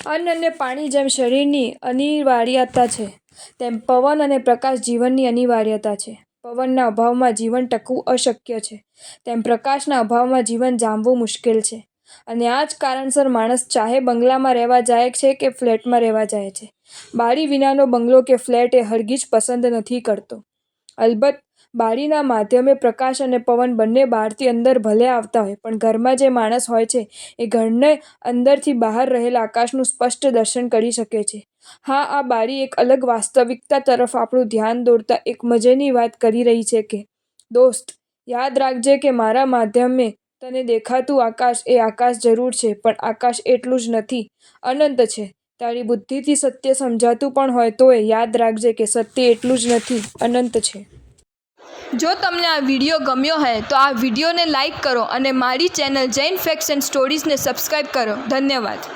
અન્ન અને પાણી જેમ શરીરની અનિવાર્યતા છે, તેમ પવન અને પ્રકાશ જીવનની અનિવાર્યતા છે. પવનના અભાવમાં જીવન ટકવું અશક્ય છે, તેમ પ્રકાશના અભાવમાં જીવન જામવું મુશ્કેલ છે. અને આ જ કારણસર માણસ ચાહે બંગલામાં રહેવા જાય છે કે ફ્લેટમાં રહેવા જાય છે, બારી વિનાનો બંગલો કે ફ્લેટ એ હરગીજ પસંદ નથી કરતો. અલબત્ત, બારીના માધ્યમે પ્રકાશ અને પવન બંને બહારથી અંદર ભલે આવતા હોય, પણ ઘરમાં જે માણસ હોય છે એ ઘરને અંદરથી બહાર રહેલા આકાશનું સ્પષ્ટ દર્શન કરી શકે છે. હા, આ બારી એક અલગ વાસ્તવિકતા તરફ આપણું ધ્યાન દોરતા એક મજેની વાત કરી રહી છે કે, દોસ્ત, યાદ રાખજે કે મારા માધ્યમે તને દેખાતું આકાશ એ આકાશ જરૂર છે, પણ આકાશ એટલું જ નથી, અનંત છે. તારી બુદ્ધિથી સત્ય સમજાતું પણ હોય તોય યાદ રાખજે કે સત્ય એટલું જ નથી, અનંત છે. જો તમને આ વિડીયો ગમ્યો હોય તો આ વિડીયોને લાઈક કરો અને મારી ચેનલ જૈન ફેક્ટ્સ એન્ડ સ્ટોરીઝને સબસ્ક્રાઈબ કરો. ધન્યવાદ.